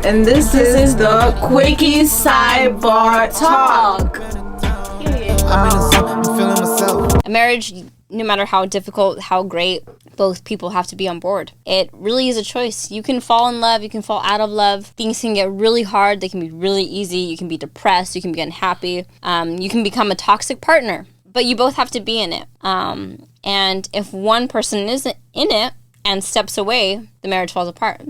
And this is the Quickie Sidebar Talk. I'm feeling myself. A marriage, no matter how difficult, how great, both people have to be on board. It really is a choice. You can fall in love, you can fall out of love. Things can get really hard, they can be really easy. You can be depressed, you can be unhappy. You can become a toxic partner, but you both have to be in it. And if one person isn't in it and steps away, the marriage falls apart.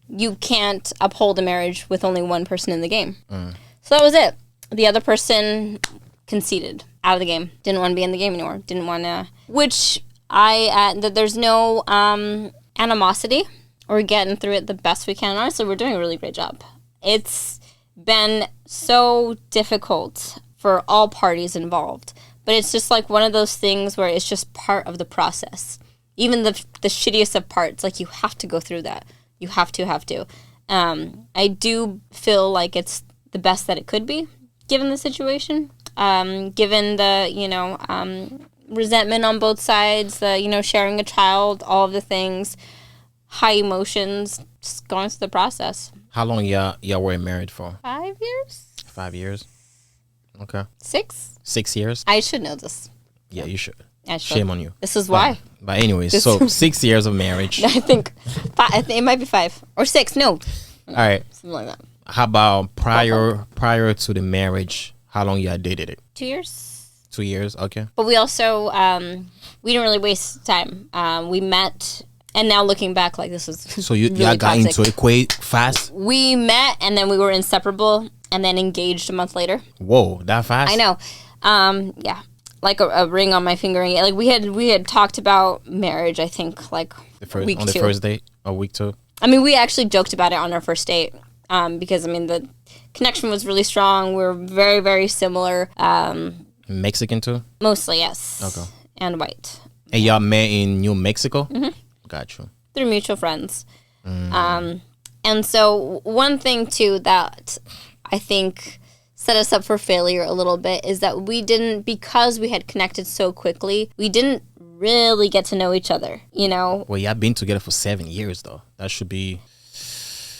You can't uphold a marriage with only one person in the game. So that was it. The other person conceded out of the game. Didn't want to be in the game anymore. Didn't want to, that there's no animosity. We're getting through it the best we can. Honestly, we're doing a really great job. It's been so difficult for all parties involved. But it's just like one of those things where it's just part of the process. Even the shittiest of parts, like you have to go through that. You have to. I do feel like it's the best that it could be, given the situation. Given the, resentment on both sides, the, sharing a child, all of the things, high emotions, just going through the process. How long y'all were married for? 5 years? 5 years. Okay. 6? 6 years? I should know this. Yeah, you should. I should. Shame on you. This is why. But anyways, so 6 years of marriage. I think it might be 5 or 6. No. All right. Something like that. How about prior to the marriage? How long y'all dated it? 2 years. 2 years. Okay. But we also we didn't really waste time. We met, and now looking back, like this was so y'all really got toxic. into it quite fast. We met, and then we were inseparable, and then engaged a month later. Whoa, that fast? I know. Yeah, like a ring on my finger. Like we had talked about marriage. I think like week 2. The first date or week 2. I mean, we actually joked about it on our first date. Because I mean the connection was really strong. We were very, very similar. Mexican too? Mostly, yes. Okay. And white. And y'all met in New Mexico? Mm-hmm. Got you. Through mutual friends. And so one thing too that I think set us up for failure a little bit is that because we had connected so quickly, we didn't really get to know each other, Well, y'all been together for 7 years though. That should be...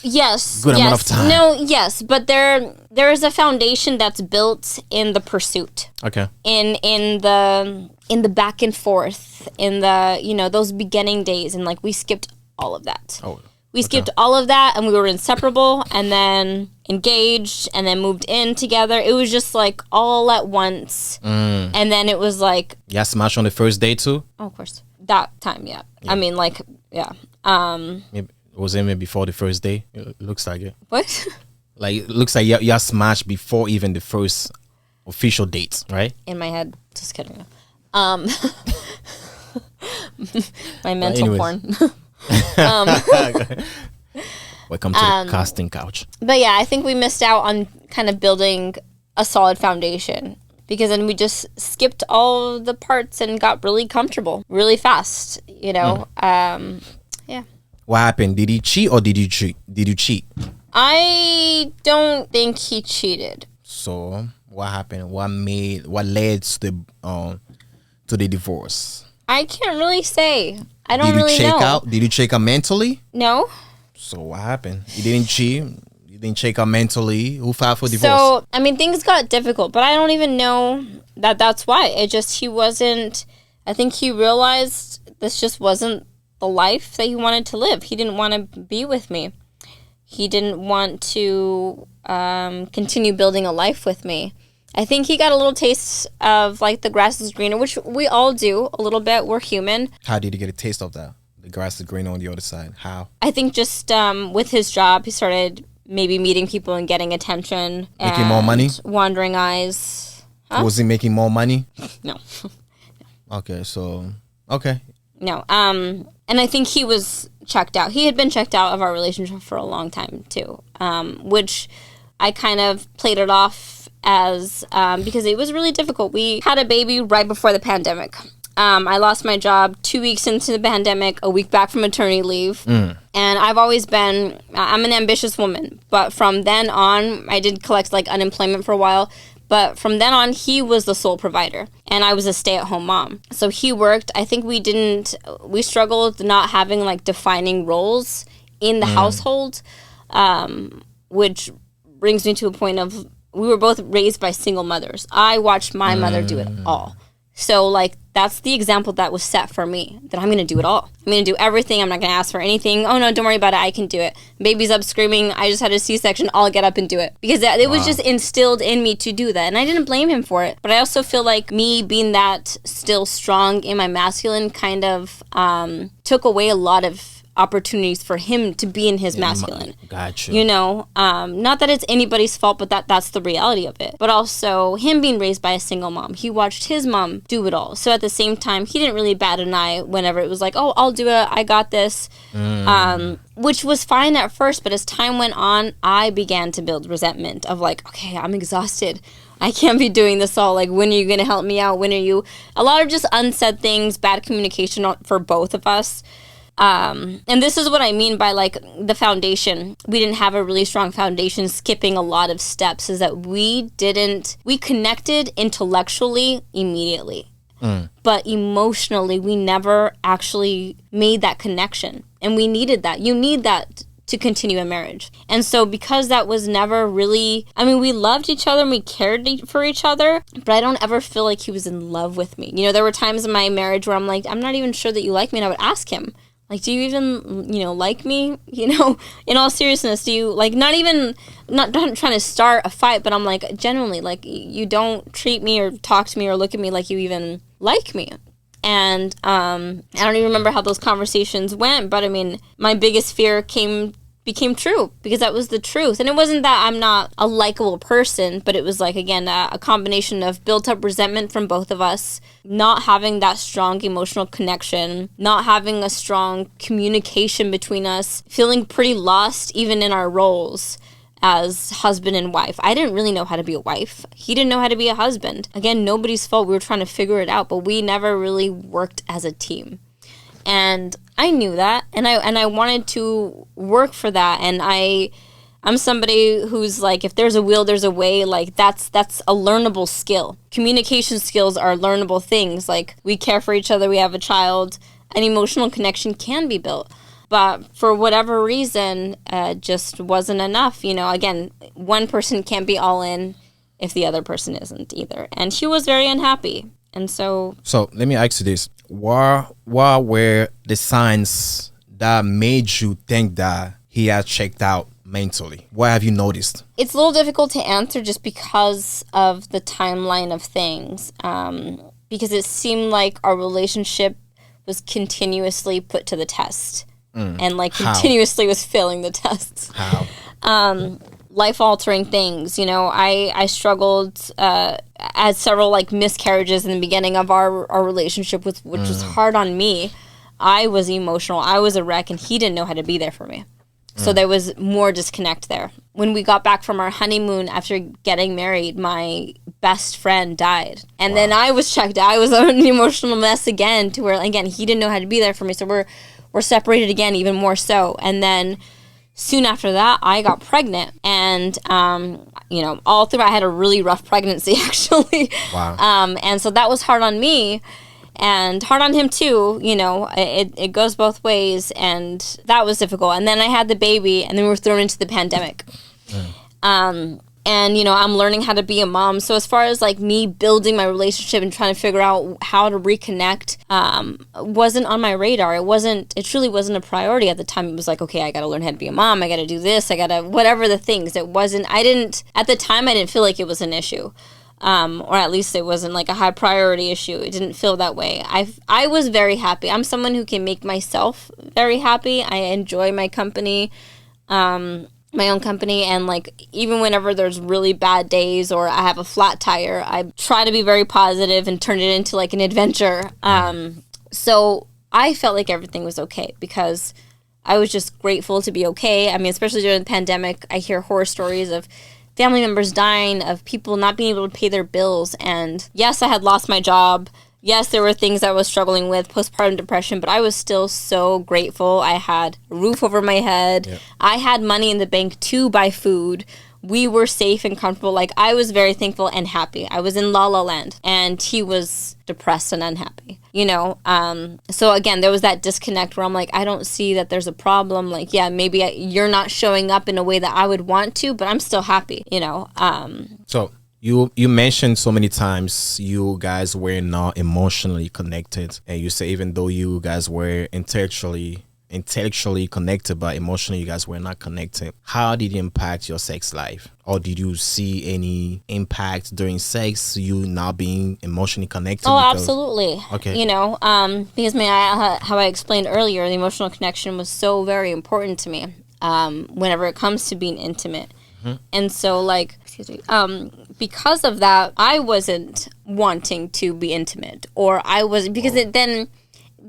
Yes. Good amount of time. No, yes, but there is a foundation that's built in the pursuit. Okay. In the back and forth, in the those beginning days, and like we skipped all of that. Oh. We skipped all of that, and we were inseparable, and then engaged, and then moved in together. It was just like all at once, and then it was like y'all smashed on the first day too. Oh, of course, that time, yeah. I mean, like, yeah. Was it maybe before the first day? It looks like it. What? Like, it looks like y'all smashed before even the first official date, right? In my head. Just kidding. My mental porn. Welcome to the casting couch. But yeah, I think we missed out on kind of building a solid foundation. Because then we just skipped all the parts and got really comfortable really fast, Yeah. What happened? Did he cheat or did you cheat? Did you cheat? I don't think he cheated. So what happened? What led to the divorce? I can't really say. I don't really know. Did you check out? Did you check out mentally? No. So what happened? You didn't cheat. You didn't check out mentally. Who filed for divorce? So I mean, things got difficult, but I don't even know that's why. It just he wasn't. I think he realized this just wasn't the life that he wanted to live. He didn't want to be with me. He didn't want to continue building a life with me. I think he got a little taste of like the grass is greener, which we all do a little bit. We're human. How did he get a taste of that? The grass is greener on the other side. How? I think just with his job, he started maybe meeting people and getting attention. Making more money? Wandering eyes. Huh? Was he making more money? No. Okay, so... Okay. No. And I think he was checked out. He had been checked out of our relationship for a long time, too. Which I kind of played it off as... because it was really difficult. We had a baby right before the pandemic. I lost my job 2 weeks into the pandemic, a week back from maternity leave. And I've always been... I'm an ambitious woman. But from then on, I did collect, like, unemployment for a while. But from then on, he was the sole provider. And I was a stay-at-home mom. So he worked. I think we struggled not having, like, defining roles in the household. which brings me to a point of we were both raised by single mothers. I watched my mother do it all. So, like, that's the example that was set for me, that I'm going to do it all. I'm going to do everything. I'm not going to ask for anything. Oh, no, don't worry about it. I can do it. Baby's up screaming. I just had a C-section. I'll get up and do it. Because it was just instilled in me to do that. And I didn't blame him for it. But I also feel like me being that still strong in my masculine kind of took away a lot of opportunities for him to be in his masculine. Gotcha. You know, not that it's anybody's fault, but that's the reality of it. But also him being raised by a single mom, he watched his mom do it all. So at the same time, he didn't really bat an eye whenever it was like, oh, I'll do it, I got this. Which was fine at first, but as time went on, I began to build resentment of like, okay, I'm exhausted. I can't be doing this all. Like, when are you going to help me out? When are you? A lot of just unsaid things, bad communication for both of us. And this is what I mean by like the foundation. We didn't have a really strong foundation, skipping a lot of steps, is that we connected intellectually immediately. But emotionally, we never actually made that connection. And we needed that. You need that to continue a marriage. And so because that was never really, I mean, we loved each other and we cared for each other, but I don't ever feel like he was in love with me. You know, there were times in my marriage where I'm like, I'm not even sure that you like me. And I would ask him, like, do you even, you know, like me? You know, in all seriousness, do you, like, not trying to start a fight, but I'm like, genuinely, like, you don't treat me or talk to me or look at me like you even like me. And I don't even remember how those conversations went, but I mean, my biggest fear became true, because that was the truth. And it wasn't that I'm not a likable person, but it was like, again, a combination of built up resentment from both of us, not having that strong emotional connection, not having a strong communication between us, feeling pretty lost even in our roles as husband and wife. I didn't really know how to be a wife. He didn't know how to be a husband. Again, nobody's fault. We were trying to figure it out, but we never really worked as a team. And I knew that, and I wanted to work for that. And I'm somebody who's like, if there's a will, there's a way. Like, that's a learnable skill. Communication skills are learnable things. Like, we care for each other, we have a child, an emotional connection can be built. But for whatever reason, just wasn't enough. You know, again, one person can't be all in if the other person isn't either. And she was very unhappy. And so let me ask you this. What were the signs that made you think that he had checked out mentally? What have you noticed? It's a little difficult to answer just because of the timeline of things. Because it seemed like our relationship was continuously put to the test. And like continuously was failing the tests. How? Life-altering things. You know, I struggled, had several like miscarriages in the beginning of our relationship, which was hard on me. I was emotional. I was a wreck, and he didn't know how to be there for me. So there was more disconnect there. When we got back from our honeymoon after getting married, my best friend died. And then I was checked out. I was an emotional mess again, to where, again, he didn't know how to be there for me. So we're separated again, even more so. And then soon after that, I got pregnant. And, you know, all through, I had a really rough pregnancy, actually. Wow. And so that was hard on me. And hard on him too, you know, it goes both ways, and that was difficult. And then I had the baby, and then we were thrown into the pandemic. And, you know, I'm learning how to be a mom. So as far as like me building my relationship and trying to figure out how to reconnect, wasn't on my radar. It truly wasn't a priority at the time. It was like, okay, I got to learn how to be a mom. I got to do this. I got to, whatever the things. At the time, I didn't feel like it was an issue. Or at least it wasn't like a high priority issue. It didn't feel that way. I was very happy. I'm someone who can make myself very happy. I enjoy my company, my own company. And like, even whenever there's really bad days or I have a flat tire, I try to be very positive and turn it into like an adventure. So I felt like everything was okay because I was just grateful to be okay. I mean, especially during the pandemic, I hear horror stories of family members dying, of people not being able to pay their bills. And yes, I had lost my job. Yes, there were things I was struggling with, postpartum depression, but I was still so grateful. I had a roof over my head. Yep. I had money in the bank to buy food we were safe and comfortable. Like, I was very thankful and happy. I was in La La Land, and he was depressed and unhappy, you know? So again, there was that disconnect where I'm like, I don't see that there's a problem. Like, yeah, maybe you're not showing up in a way that I would want to, but I'm still happy, you know? So you mentioned so many times you guys were not emotionally connected, and you say even though you guys were intellectually connected, but emotionally you guys were not connected. How did it impact your sex life? Or did you see any impact during sex, you not being emotionally connected? Oh, absolutely. Okay. You know, because how I explained earlier, the emotional connection was so very important to me whenever it comes to being intimate. And so, like, because of that, I wasn't wanting to be intimate, or I wasn't, because then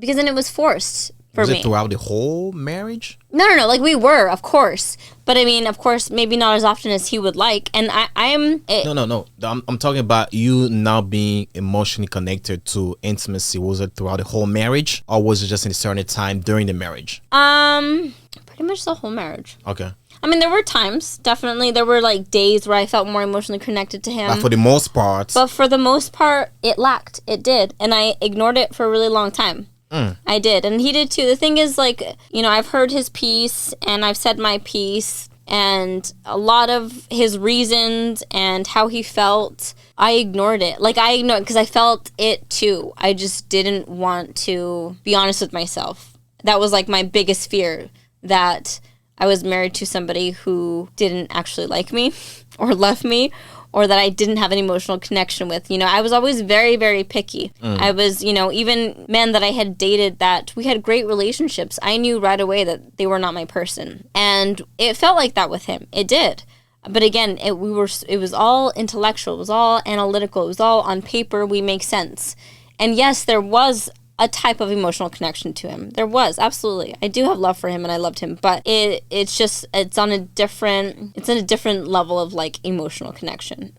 it was forced for me. Was it throughout the whole marriage? No. Like, we were, of course, but I mean, of course, maybe not as often as he would like. And No. I'm talking about you not being emotionally connected to intimacy. Was it throughout the whole marriage, or was it just in a certain time during the marriage? Pretty much the whole marriage. Okay. I mean, there were times, definitely. There were, like, days where I felt more emotionally connected to him. But for the most part. But for the most part, it lacked. It did. And I ignored it for a really long time. I did. And he did too. The thing is, like, you know, I've heard his piece and I've said my piece. And a lot of his reasons and how he felt, I ignored it. Like, I ignored it because I felt it too. I just didn't want to be honest with myself. That was, like, my biggest fear, that I was married to somebody who didn't actually like me or love me, or that I didn't have an emotional connection with. You know, I was always very, very picky. I was, you know, even men that I had dated that we had great relationships, I knew right away that they were not my person. And it felt like that with him. It did. But again, it was all intellectual. It was all analytical. It was all on paper. We make sense. And yes, there was a type of emotional connection to him. There was, absolutely. I do have love for him and I loved him, but it's on a different level of, like, emotional connection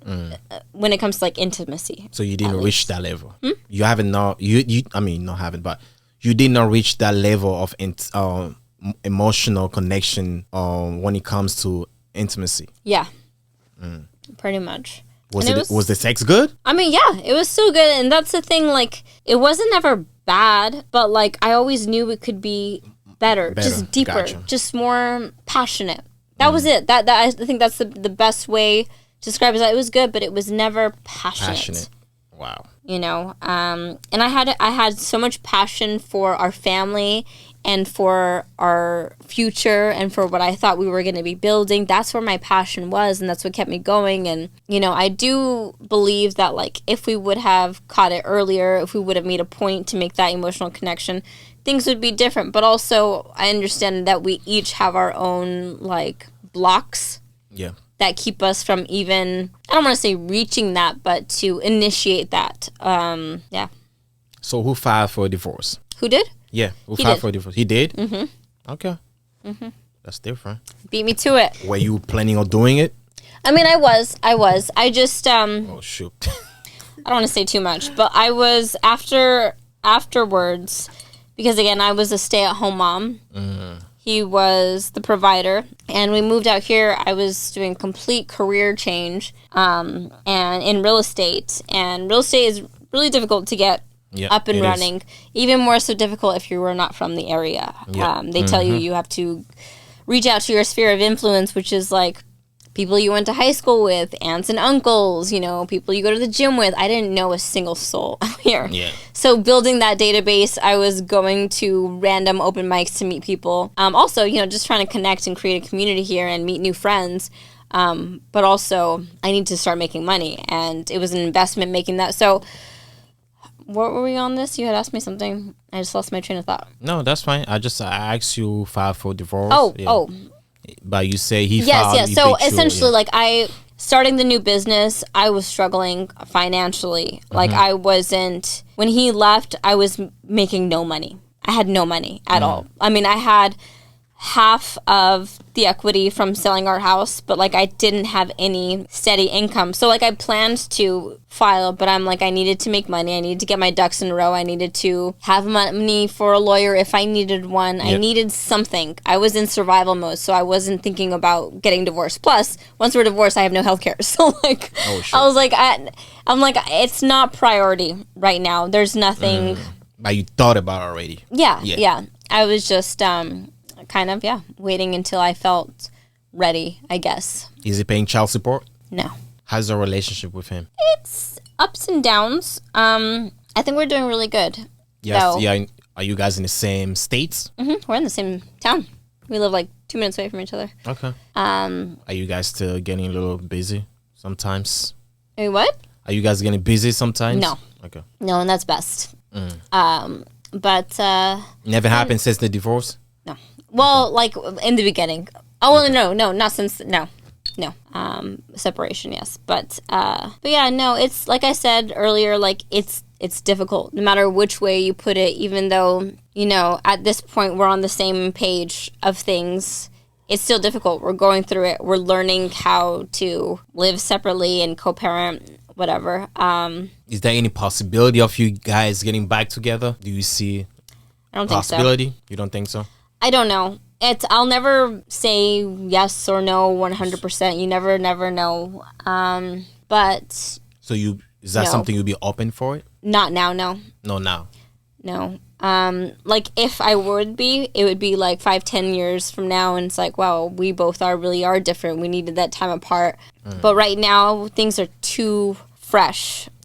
when it comes to, like, intimacy. So you didn't reach that level. You haven't not you I mean, not haven't, but you did not reach that level of emotional connection when it comes to intimacy. Yeah. Pretty much. Was the sex good? I mean, yeah, it was so good, and that's the thing, like, it wasn't ever bad, but, like, I always knew it could be better. Just deeper, Gotcha. just more passionate. That was it. That I think that's the best way to describe it. That it was good, but it was never passionate. Wow. You know, and I had so much passion for our family and for our future and for what I thought we were going to be building. That's where my passion was, and that's what kept me going. And, you know, I do believe that, like, if we would have caught it earlier, if we would have made a point to make that emotional connection, things would be different. But also, I understand that we each have our own, like, blocks. Yeah. That keep us from even, I don't want to say reaching that, but to initiate that. Yeah. So who filed for a divorce? Who did? Yeah, who He filed did. for a divorce? He did? Mm-hmm. Okay. Mm-hmm. That's different. Beat me to it. Were you planning on doing it? I mean, I was. I just, Oh, shoot. I don't want to say too much, but I was afterwards, because again, I was a stay-at-home mom. He was the provider, and we moved out here. I was doing complete career change, and in real estate, and real estate is really difficult to get up and running. Even more so difficult if you were not from the area. They tell you have to reach out to your sphere of influence, which is like people you went to high school with, aunts and uncles, you know, people you go to the gym with. I didn't know a single soul out here. Yeah. So building that database, I was going to random open mics to meet people. Also, you know, just trying to connect and create a community here and meet new friends. But also, I need to start making money, and it was an investment making that. So, what were we on this? You had asked me something. I just lost my train of thought. No, that's fine. I asked you filed for divorce. Oh. But you say he Yes, filed. yes. So essentially, like, starting the new business, I was struggling financially. Like, I wasn't, when he left, I was making no money. I had no money at all. I mean, I had half of the equity from selling our house, but like I didn't have any steady income. So like I planned to file, but I'm like, I needed to make money. I needed to get my ducks in a row. I needed to have money for a lawyer if I needed one. Yep. I needed something. I was in survival mode, so I wasn't thinking about getting divorced. Plus, once we're divorced, I have no health care. So like, I was like, I'm like, it's not priority right now. There's nothing. But you thought about it already. Yeah. I was just kind of waiting until I felt ready, I guess. Is he paying child support? No. How's your relationship with him? It's ups and downs. I think we're doing really good. Yes. So, Yeah. Are you guys in the same states? we're in the same town. We live like 2 minutes away from each other. Okay. Are you guys still getting a little busy sometimes? Wait, what? Are you guys getting busy sometimes? No. Okay. No, and that's best. But Never happened since the divorce? no. Well, like in the beginning. Oh, well, no, not since no. Separation, yes. But yeah, no, it's like I said earlier, like it's difficult no matter which way you put it, even though, at this point we're on the same page of things. It's still difficult. We're going through it. We're learning how to live separately and co-parent, whatever. Is there any possibility of you guys getting back together? Do you see I don't think so. possibility? You don't think so? I don't know. I'll never say yes or no 100%. You never know. But So is that No. something you'll be open for it? not now, no. No, now. No. Like if I would be, it would be like 5-10 years from now, and it's like, wow, we both really are different. We needed that time apart. But right now things are too fresh.